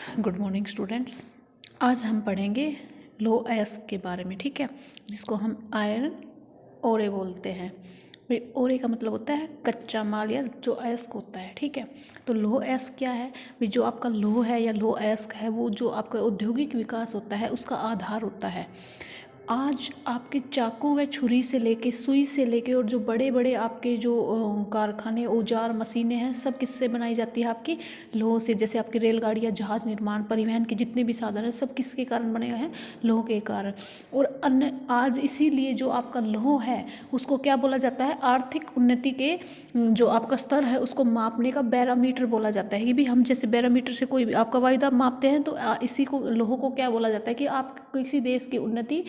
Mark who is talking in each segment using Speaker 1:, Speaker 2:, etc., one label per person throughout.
Speaker 1: Good morning students. आज हम पढ़ेंगे लो अयस्क के बारे में, ठीक है, जिसको हम आयरन ओरे बोलते हैं। भाई ओरे का मतलब होता है कच्चा माल या जो अयस्क होता है, ठीक है। तो लो अयस्क क्या है? भाई जो आपका लो है या लो अयस्क है वो जो आपका औद्योगिक विकास होता है उसका आधार होता है। आज आपके चाकू व छुरी से लेके सुई से लेके और जो बड़े बड़े आपके जो कारखाने औजार मशीनें हैं सब किससे बनाई जाती है? आपकी लोह से। जैसे आपकी रेलगाड़ियाँ, जहाज निर्माण, परिवहन के जितने भी साधन हैं सब किसके कारण बने हुए हैं? लोह के कारण। और अन्य आज इसीलिए जो आपका लोह है उसको क्या बोला जाता है? आर्थिक उन्नति के जो आपका स्तर है उसको मापने का बैरोमीटर बोला जाता है। ये भी हम जैसे बैरोमीटर से कोई भी आपका वायदा मापते हैं तो इसी को लोह को क्या बोला जाता है कि आप किसी देश की उन्नति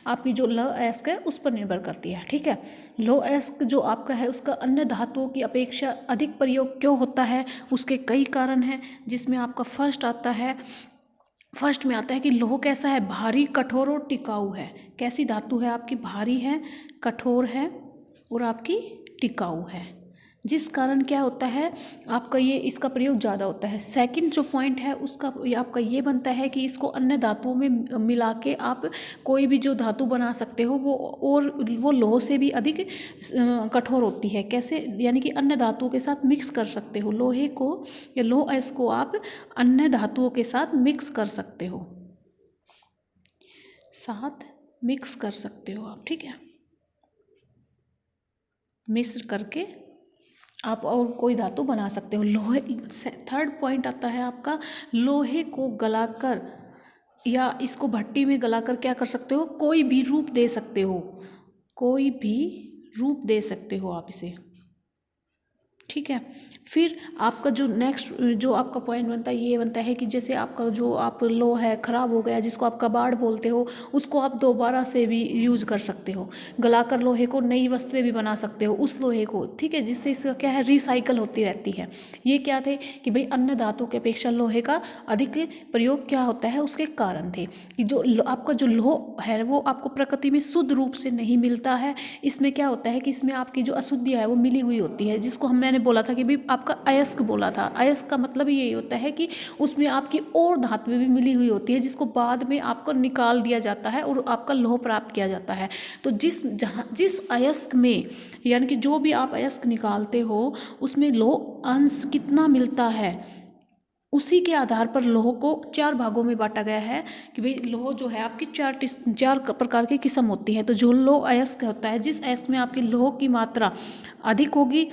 Speaker 1: आपकी जो लो अयस्क है उस पर निर्भर करती है, ठीक है। लो अयस्क जो आपका है उसका अन्य धातुओं की अपेक्षा अधिक प्रयोग क्यों होता है? उसके कई कारण हैं, जिसमें आपका फर्स्ट में आता है कि लोह कैसा है? भारी, कठोर और टिकाऊ है। कैसी धातु है आपकी? भारी है, कठोर है और आपकी टिकाऊ है, जिस कारण क्या होता है आपका ये इसका प्रयोग ज़्यादा होता है। सेकंड जो पॉइंट है उसका आपका ये बनता है कि इसको अन्य धातुओं में मिला के आप कोई भी जो धातु बना सकते हो वो लोह से भी अधिक कठोर होती है। कैसे? यानी कि अन्य धातुओं के साथ मिक्स कर सकते हो लोहे को या लोह अयस्क को आप अन्य धातुओं के साथ मिक्स कर सकते हो, आप, ठीक है। मिश्र करके आप और कोई धातु बना सकते हो। लोहे थर्ड पॉइंट आता है आपका, लोहे को गलाकर या इसको भट्टी में गलाकर क्या कर सकते हो? कोई भी रूप दे सकते हो, आप इसे, ठीक है। फिर आपका जो नेक्स्ट जो आपका पॉइंट बनता है ये बनता है कि जैसे आपका जो आप लो है ख़राब हो गया जिसको आप कबाड़ बोलते हो उसको आप दोबारा से भी यूज़ कर सकते हो। गलाकर लोहे को नई वस्तुएं भी बना सकते हो उस लोहे को, ठीक है, जिससे इसका क्या है? रिसाइकल होती रहती है। ये क्या थे कि भाई अन्य धातु की अपेक्षा लोहे का अधिक प्रयोग क्या होता है उसके कारण थे कि जो आपका जो लोह है वो आपको प्रकृति में शुद्ध रूप से नहीं मिलता है। इसमें क्या होता है कि इसमें आपकी जो अशुद्धियाँ है वो मिली हुई होती है, जिसको मैंने बोला था कि भाई आपका अयस्क बोला था। अयस्क का मतलब यही होता है कि उसमें आपकी और धातुएं भी मिली हुई होती है जिसको बाद में आपको निकाल दिया जाता है और आपका लोह प्राप्त किया जाता है। तो जिस अयस्क में यानी कि जो भी आप अयस्क निकालते हो उसमें लोह अंश कितना मिलता है उसी के आधार पर लोह को 4 भागों में बांटा गया है कि भाई लोह जो है आपकी चार प्रकार की किस्म होती है। तो जो लोह अयस्क होता है, जिस अयस्क में आपकी लोह की मात्रा अधिक होगी,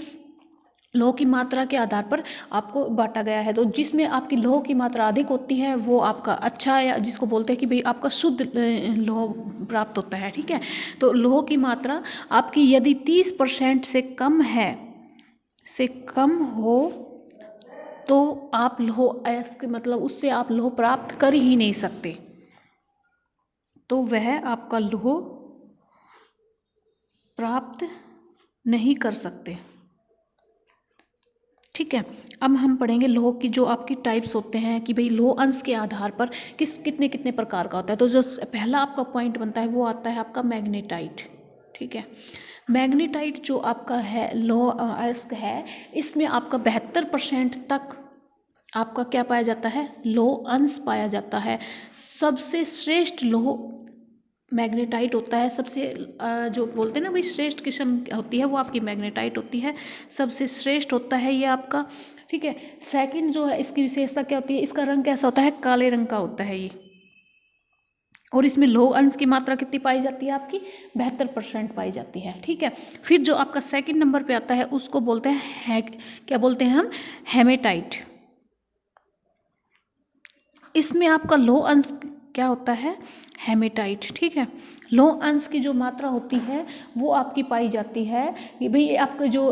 Speaker 1: लोह की मात्रा के आधार पर आपको बांटा गया है। तो जिसमें आपकी लोह की मात्रा अधिक होती है वो आपका अच्छा है, जिसको बोलते हैं कि भाई आपका शुद्ध लोह प्राप्त होता है, ठीक है। तो लोह की मात्रा आपकी यदि 30% से कम हो तो आप लोह अयस्क मतलब उससे आप लोह प्राप्त कर ही नहीं सकते, तो वह आपका लोह प्राप्त नहीं कर सकते, ठीक है। अब हम पढ़ेंगे लोह की जो आपकी टाइप्स होते हैं कि भाई लोह अंश के आधार पर कितने कितने प्रकार का होता है। तो जो पहला आपका पॉइंट बनता है वो आता है आपका मैग्नेटाइट, ठीक है। मैग्नेटाइट जो आपका है लोह अयस्क है इसमें आपका 72% तक आपका क्या पाया जाता है? लोह अंश पाया जाता है। सबसे श्रेष्ठ लोह मैग्नेटाइट होता है। सबसे जो बोलते हैं ना भाई श्रेष्ठ किस्म होती है वो आपकी मैग्नेटाइट होती है, सबसे श्रेष्ठ होता है ये आपका, ठीक है। सेकंड जो है इसकी विशेषता क्या होती है? इसका रंग कैसा होता है? काले रंग का होता है ये, और इसमें लोह अंश की मात्रा कितनी पाई जाती है? आपकी 72% पाई जाती है, ठीक है। फिर जो आपका सेकंड नंबर पे आता है उसको बोलते हैं क्या बोलते हैं हम? हेमेटाइट। इसमें आपका लोह अंश क्या होता है? हेमेटाइट, ठीक है। लोह अंश की जो मात्रा होती है वो आपकी पाई जाती है कि भाई आपका जो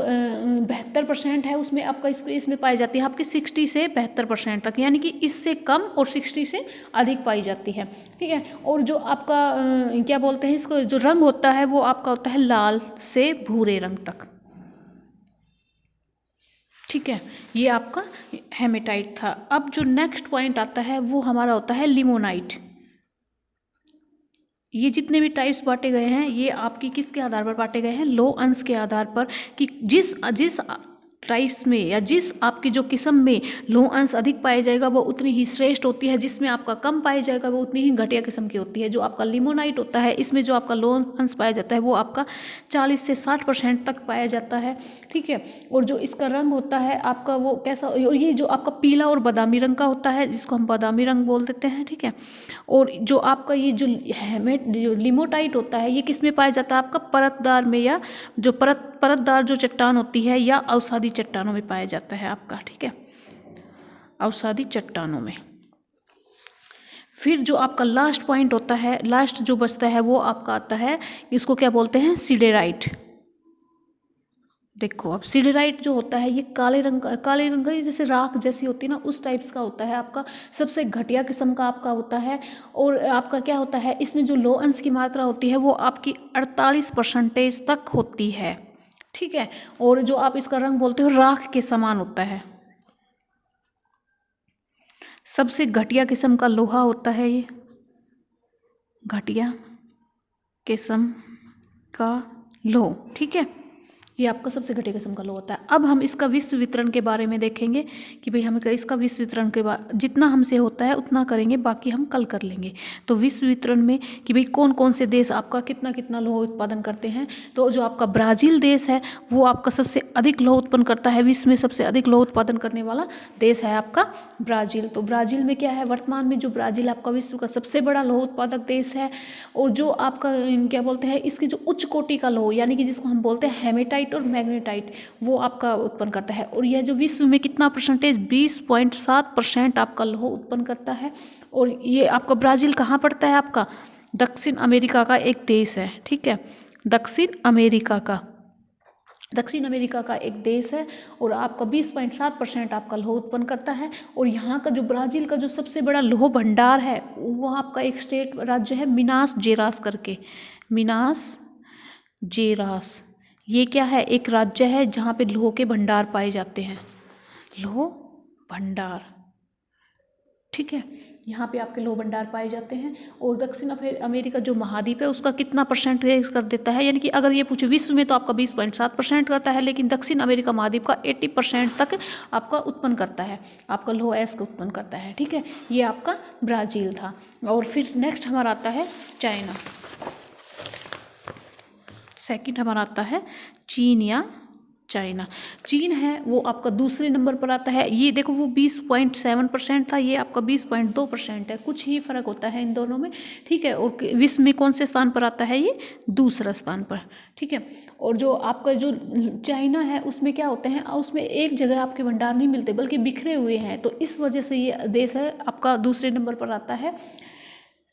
Speaker 1: 72% है उसमें आपका इसमें पाई जाती है आपकी 60 से 72% तक, यानी कि इससे कम और 60 से अधिक पाई जाती है, ठीक है। और जो आपका क्या बोलते हैं इसको, जो रंग होता है वो आपका होता है लाल से भूरे रंग तक, ठीक है। ये आपका हेमेटाइट था। अब जो नेक्स्ट पॉइंट आता है वो हमारा होता है लिमोनाइट। ये जितने भी टाइप्स बांटे गए हैं ये आपकी किसके आधार पर बांटे गए हैं? लोह अंश के आधार पर कि जिस जिस टाइप्स में या जिस आपकी जो किस्म में लौह अंश अधिक पाया जाएगा वो उतनी ही श्रेष्ठ होती है, जिसमें आपका कम पाया जाएगा वो उतनी ही घटिया किस्म की होती है। जो आपका लिमोनाइट होता है इसमें जो आपका लौह अंश पाया जाता है वो आपका 40 से 60% तक पाया जाता है, ठीक है। और जो इसका रंग होता है आपका वो कैसा, और ये जो आपका पीला और बादामी रंग का होता है जिसको हम बादामी रंग बोल देते हैं, ठीक है। और जो आपका ये जो जो लिमोटाइट होता है ये किस में पाया जाता है, आपका परतदार में, या जो परतदार जो चट्टान होती है या अवसादी चट्टानों में पाया जाता है आपका, ठीक है, अवसादी चट्टानों में। फिर जो आपका लास्ट पॉइंट होता है, लास्ट जो बचता है वो आपका आता है, इसको क्या बोलते हैं, सिडेराइट। देखो अब सिडेराइट जो होता है ये काले रंग का जैसे राख जैसी होती है ना, उस टाइप्स का होता है आपका, सबसे घटिया किस्म का आपका होता है। और आपका क्या होता है, इसमें जो लौह अंश की मात्रा होती है वो आपकी 48% तक होती है, ठीक है। और जो आप इसका रंग बोलते हो राख के समान होता है। सबसे घटिया किस्म का लोहा होता है ये, घटिया किस्म का लोह, ठीक है, ये आपका सबसे घटिया किस्म का लोह होता है। अब हम इसका विश्व वितरण के बारे में देखेंगे कि भाई हमें इसका विश्व वितरण के बाद जितना हमसे होता है उतना करेंगे, बाकी हम कल कर लेंगे। तो विश्व वितरण में कि भाई कौन कौन से देश आपका कितना कितना लोह उत्पादन करते हैं, तो जो आपका ब्राज़ील देश है वो आपका सबसे अधिक लोह उत्पन्न करता है, विश्व में सबसे अधिक लोह उत्पादन करने वाला देश है आपका ब्राज़ील। तो ब्राज़ील में क्या है, वर्तमान में जो ब्राज़ील आपका विश्व का सबसे बड़ा लोह उत्पादक देश है। और जो आपका क्या बोलते हैं, इसकी जो उच्च कोटि का लोह यानी कि जिसको हम बोलते हैं हेमेटाइट और मैग्नेटाइट, वो आपका उत्पन्न करता है। और यह जो विश्व में कितना परसेंटेज, 20.7% आपका लोह उत्पन्न करता है। और ये आपका ब्राज़ील कहाँ पड़ता है, आपका दक्षिण अमेरिका का एक देश है, ठीक है, दक्षिण अमेरिका का एक देश है। और आपका 20.7% आपका लोह उत्पन्न करता है। और यहाँ का जो ब्राज़ील का जो सबसे बड़ा लोह भंडार है वो आपका एक स्टेट राज्य है मिनास जेरास करके, मिनास जेरास, ये क्या है, एक राज्य है जहाँ पे लोह के भंडार पाए जाते हैं, लोह भंडार, ठीक है, यहाँ पे आपके लोह भंडार पाए जाते हैं। और दक्षिण अमेरिका जो महाद्वीप है उसका कितना परसेंटेज कर देता है, यानी कि अगर ये पूछे विश्व में तो आपका 20.7% करता है, लेकिन दक्षिण अमेरिका महाद्वीप का 80% तक आपका उत्पन्न करता है, आपका लोह अयस्क उत्पन्न करता है, ठीक है। ये आपका ब्राज़ील था। और फिर नेक्स्ट हमारा आता है चाइना, सेकंड हमारा आता है चीन या चाइना। चीन है वो आपका दूसरे नंबर पर आता है। ये देखो वो 20.7% था, ये आपका 20.2% है, कुछ ही फर्क होता है इन दोनों में, ठीक है। और विश्व में कौन से स्थान पर आता है, ये दूसरा स्थान पर, ठीक है। और जो आपका जो चाइना है उसमें क्या होते हैं, उसमें एक जगह आपके भंडार नहीं मिलते बल्कि बिखरे हुए हैं, तो इस वजह से ये देश है आपका दूसरे नंबर पर आता है।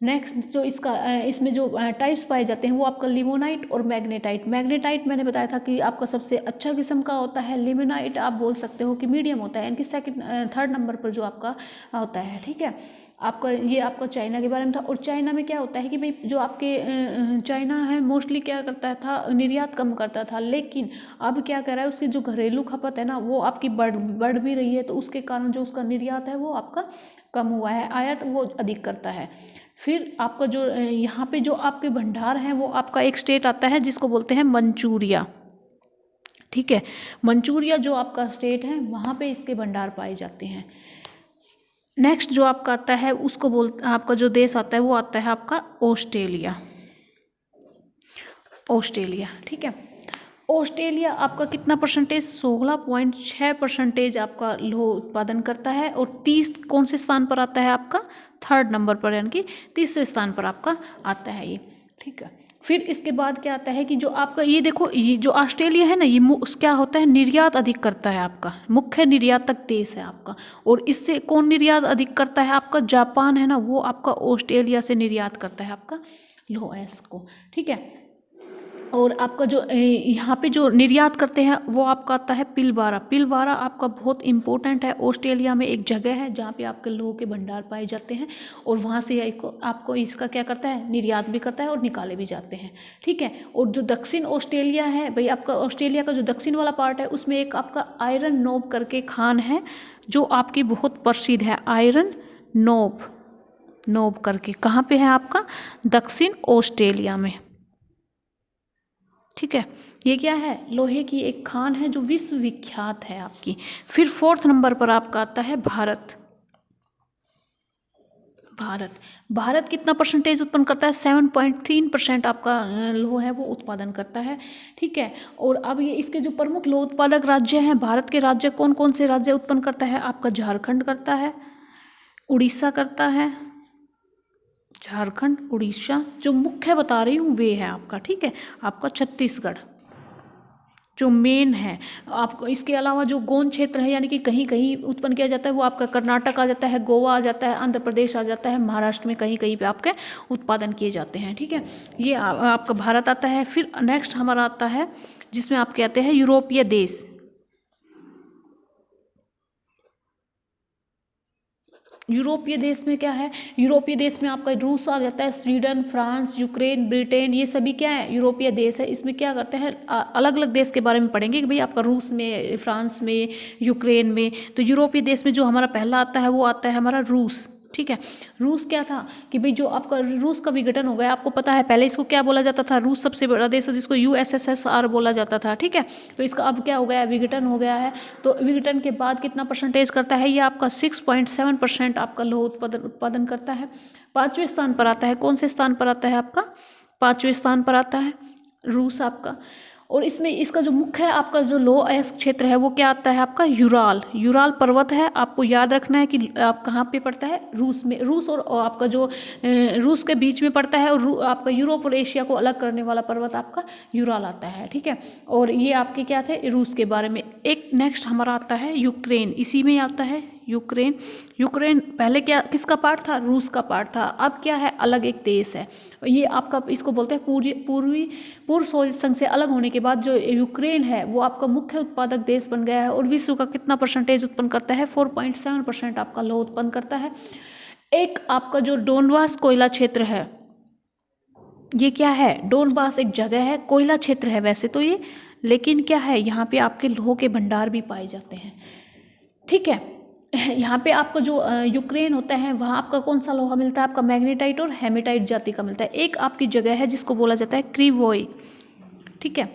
Speaker 1: नेक्स्ट जो इसमें जो टाइप्स पाए जाते हैं वो आपका लिमोनाइट और मैग्नेटाइट। मैग्नेटाइट मैंने बताया था कि आपका सबसे अच्छा किस्म का होता है, लिमोनाइट आप बोल सकते हो कि मीडियम होता है, यानी कि थर्ड नंबर पर जो आपका होता है, ठीक है। आपका ये आपका चाइना के बारे में था। और चाइना में क्या होता है कि भाई जो आपके चाइना है मोस्टली क्या करता था, निर्यात कम करता था, लेकिन अब क्या कर रहा है, उसकी जो घरेलू खपत है ना वो आपकी बढ़ भी रही है, तो उसके कारण जो उसका निर्यात है वो आपका कम हुआ है, आयात वो अधिक करता है। फिर आपका जो यहाँ पे जो आपके भंडार हैं वो आपका एक स्टेट आता है जिसको बोलते हैं मंचूरिया, ठीक है। मंचूरिया जो आपका स्टेट है वहाँ पे इसके भंडार पाए जाते हैं। नेक्स्ट जो आपका आता है उसको आपका जो देश आता है वो आता है आपका ऑस्ट्रेलिया, ठीक है। ऑस्ट्रेलिया आपका कितना परसेंटेज, 16.6% आपका लोह उत्पादन करता है। और 30 कौन से स्थान पर आता है, आपका थर्ड नंबर पर, यानी कि तीसरे स्थान पर आपका आता है ये, ठीक है। फिर इसके बाद क्या आता है कि जो आपका ये देखो, ये जो ऑस्ट्रेलिया है ना ये क्या होता है, निर्यात अधिक करता है, आपका मुख्य निर्यातक देश है आपका। और इससे कौन निर्यात अधिक करता है, आपका जापान है ना, वो आपका ऑस्ट्रेलिया से निर्यात करता है आपका लोह अयस्क को, ठीक है। और आपका जो यहाँ पे जो निर्यात करते हैं वो आपका आता है पिलबारा आपका बहुत इंपॉर्टेंट है। ऑस्ट्रेलिया में एक जगह है जहाँ पे आपके लोगों के भंडार पाए जाते हैं, और वहाँ से आपको इसका क्या करता है, निर्यात भी करता है और निकाले भी जाते हैं, ठीक है। और जो दक्षिण ऑस्ट्रेलिया है भाई, आपका ऑस्ट्रेलिया का जो दक्षिण वाला पार्ट है उसमें एक आपका आयरन नोब करके खान है जो आपकी बहुत प्रसिद्ध है, आयरन नोब करके, कहाँ पे है आपका, दक्षिण ऑस्ट्रेलिया में, ठीक है, ये क्या है, लोहे की एक खान है जो विश्व विख्यात है आपकी। फिर 4th नंबर पर आपका आता है भारत। भारत भारत कितना परसेंटेज उत्पन्न करता है, 7.3% आपका लोह है वो उत्पादन करता है। ठीक है, और अब ये इसके जो प्रमुख लोह उत्पादक राज्य हैं, भारत के राज्य कौन कौन से राज्य उत्पन्न करता है, आपका झारखंड करता है, उड़ीसा करता है, झारखंड, उड़ीसा, जो मुख्य बता रही हूँ वे है आपका। ठीक है, आपका छत्तीसगढ़ जो मेन है। आपको इसके अलावा जो गोंद क्षेत्र है, यानी कि कहीं कहीं उत्पन्न किया जाता है, वो आपका कर्नाटक आ जाता है, गोवा आ जाता है, आंध्र प्रदेश आ जाता है, महाराष्ट्र में कहीं कहीं पे आपके उत्पादन किए जाते हैं। ठीक है, ये आपका भारत आता है। फिर नेक्स्ट हमारा आता है जिसमें आप कहते हैं यूरोपीय देश। यूरोपीय देश में क्या है, यूरोपीय देश में आपका रूस आ जाता है, स्वीडन, फ्रांस, यूक्रेन, ब्रिटेन, ये सभी क्या है, यूरोपीय देश है। इसमें क्या करते हैं, अलग अलग देश के बारे में पढ़ेंगे कि भाई आपका रूस में, फ्रांस में, यूक्रेन में। तो यूरोपीय देश में जो हमारा पहला आता है वो आता है हमारा रूस। ठीक है, रूस क्या था कि भाई जो आपका रूस का विघटन हो गया, आपको पता है पहले इसको क्या बोला जाता था, रूस सबसे बड़ा देश है जिसको USSR बोला जाता था। ठीक है, तो इसका अब क्या हो गया है, विघटन हो गया है। तो विघटन के बाद कितना परसेंटेज करता है, ये आपका 6.7% आपका लोह उत्पादन करता है। 5वें स्थान पर आता है, कौन से स्थान पर आता है आपका, 5वें स्थान पर आता है रूस आपका। और इसमें इसका जो मुख्य आपका जो लो अयस्क क्षेत्र है वो क्या आता है आपका, यूराल। यूराल पर्वत है, आपको याद रखना है कि आप कहाँ पे पड़ता है, रूस में। रूस और आपका जो रूस के बीच में पड़ता है, और आपका यूरोप और एशिया को अलग करने वाला पर्वत आपका यूराल आता है। ठीक है, और ये आपके क्या थे, रूस के बारे में। एक नेक्स्ट हमारा आता है यूक्रेन, इसी में आता है यूक्रेन। यूक्रेन पहले क्या किसका पार्ट था, रूस का पार्ट था, अब क्या है, अलग एक देश है। ये आपका इसको बोलते हैं पूर्व सोवियत संघ से अलग होने के बाद जो यूक्रेन है वो आपका मुख्य उत्पादक देश बन गया है, और विश्व का कितना परसेंटेज उत्पन्न करता है, 4.7% आपका लोह उत्पन्न करता है। एक आपका जो डोनबास कोयला क्षेत्र है, ये क्या है, डोनबास एक जगह है, कोयला क्षेत्र है वैसे तो ये, लेकिन क्या है, यहाँ पे आपके लोह के भंडार भी पाए जाते हैं। ठीक है, यहाँ पे आपका जो यूक्रेन होता है वहाँ आपका कौन सा लोहा मिलता है, आपका मैग्नेटाइट और हेमेटाइट जाति का मिलता है। एक आपकी जगह है जिसको बोला जाता है क्रीवोय। ठीक है,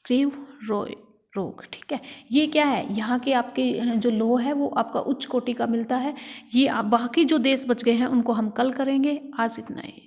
Speaker 1: क्रीव रोय रोग। ठीक है, ये क्या है, यहाँ के आपके जो लोह है वो आपका उच्च कोटि का मिलता है। ये बाकी जो देश बच गए हैं उनको हम कल करेंगे, आज इतना ही।